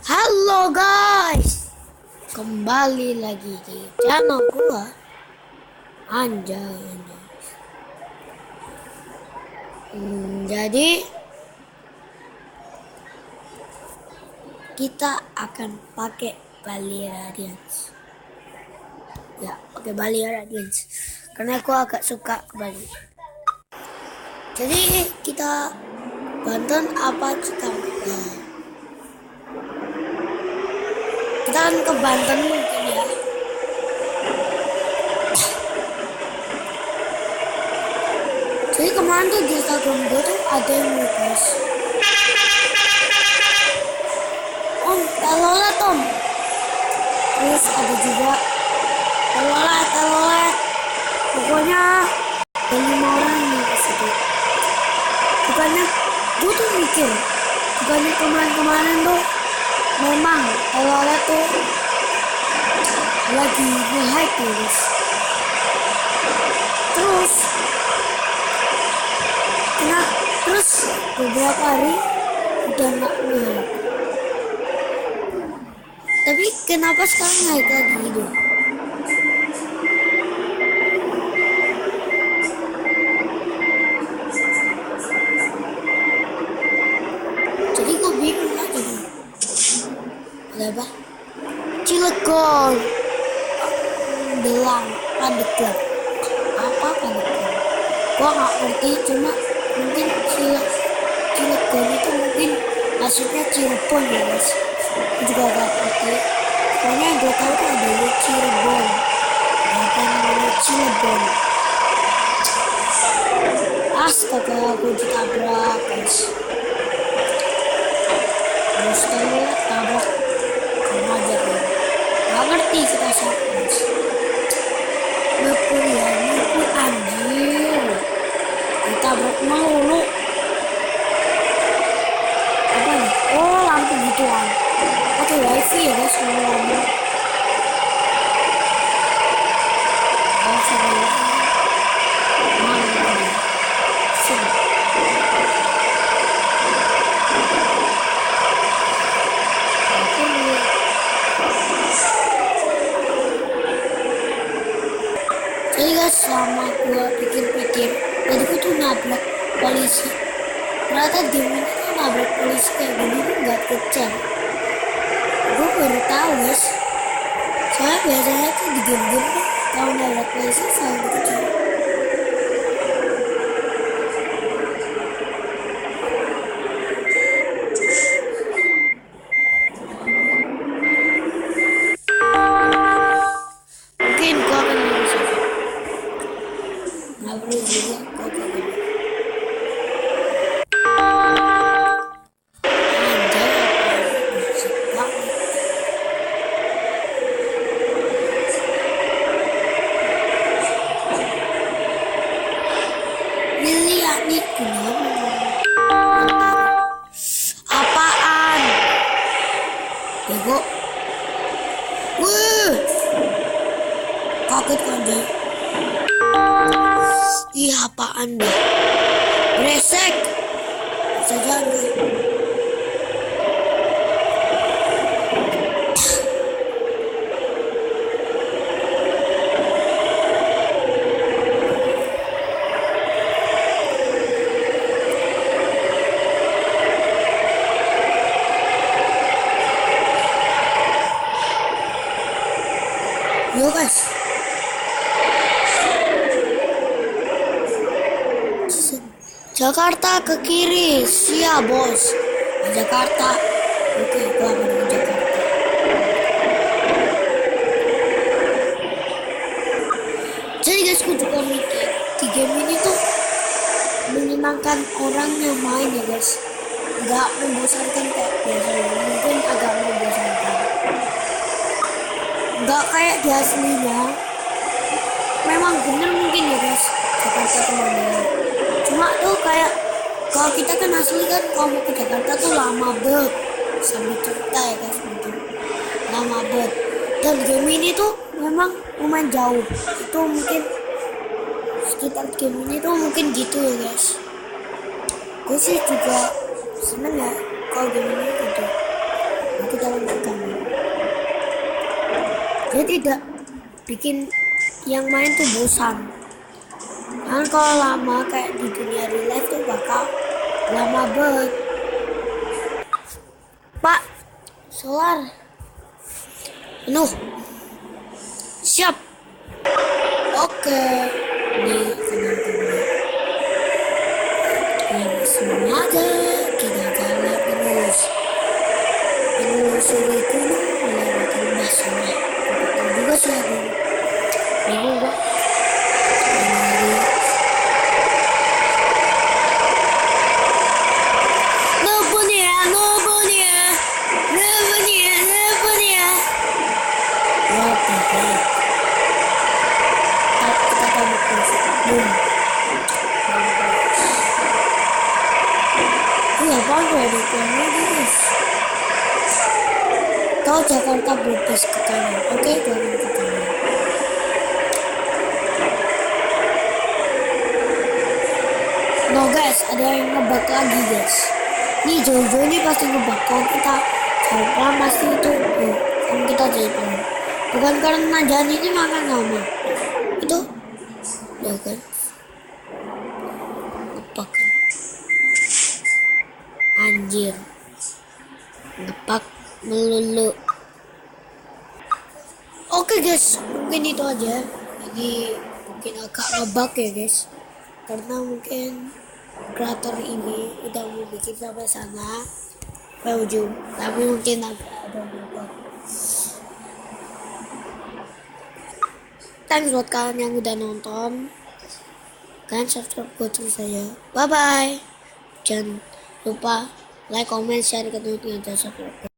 Halo guys, kembali lagi di channel gua. Anjay. Jadi kita akan pakai Bali Radiance. Ya, pakai Bali Radiance karena gua agak suka Bali. Jadi kita Banten apa Cikarang? Kita kan ke Banten mungkin ya. Jadi kemarin tuh di Instagram gue tuh ada yang request, Om, telolet Om. Terus ada juga telolet. Pokoknya ada 5 orang nih ke situ. Bukannya gue tuh mikir, bukannya kemarin tuh memang telolet tuh lagi nge-hype ya guys. Terus beberapa hari udah nggak nge-hype. Tapi kenapa sekarang naik lagi gitu? Jadi gue bingung lagi. Ada apa? Cilegon, Belang, Pandeglang. Apa Pandeglang? Gua nggak ngerti, cuma mungkin Cilegon itu mungkin maksudnya Cirebon ya guys. Gue juga gak ngerti. Pokoknya yang gue tahu tuh ada Cirebon. Apa namanya Cilegon? Astaga, gue ditabrak guys. Terus tabrak sama aja gue. Gak ngerti kita siapa guys. Ngepul anjir. Ditabrak mulu. Apa nih? Oh, lampu gituan. Pakai wifi ya guys, lama-lama. Jadi guys, selama gue pikir-pikir, tadi gue tuh nabrak polisi. Ternyata game ini tuh nabrak polisi kayak gini tuh gak kecil. Gue baru tahu guys. Soalnya biasanya tuh di game-game tuh kalau nabrak polisi selalu kecil. Mungkin gue akan bisa nggak perlu juga gue kayak gini. Apaan? Bego. Wih, kaget kan dia. Ih, apaan deh? Bresek. Bisa jadi. Yo guys, Jakarta ke kiri, siap bos. Jakarta, oke, gua akan ke Jakarta. Jadi guys, gua juga mikir di game ini tuh menyenangkan orang yang main ya guys, nggak membosankan kayak biasanya. Mungkin agak membosankan. Nggak kayak di aslinya. Memang bener mungkin ya guys, Jakarta kemana. Cuma tuh kayak kalau kita kan asli kan kalau mau ke Jakarta tuh lama banget. Sambil cerita ya guys, mungkin lama banget. Dan game ini tuh memang lumayan jauh. Itu mungkin sekitar game ini tuh mungkin gitu ya guys. Gue sih juga seneng ya kalau game ini gitu. Dia tidak bikin yang main tuh bosan. Kan kalau lama kayak di dunia real life tuh bakal lama banget. Pak, solar penuh. Siap. Oke. Nih teman-teman. Langsung aja kita jalan terus. Menelusuri gunung melewati lembah sawah. Betul juga sih aku. Ini kok. Kau Jakarta berbes ke kanan. Oke, jangan ke kanan. No guys, ada yang ngebak lagi guys. Nih Jojo ini pasti ngebak. Kalau kita pelan pasti itu. Kalau kita jadi pelan. Bukan karena jalan ini makan lama. Itu, ya kan? Ngebak. Anjir. Ngebak melulu. Oke guys, mungkin itu aja. Ini mungkin agak ngebug ya guys, karena mungkin kreator ini udah mau bikin sampai sana, sampai ujung, tapi mungkin agak ada ngebug. Thanks buat kalian yang udah nonton. Kalian subscribe buat terus saya. Bye bye. Jangan lupa like, comment, share ke teman-teman, dan subscribe.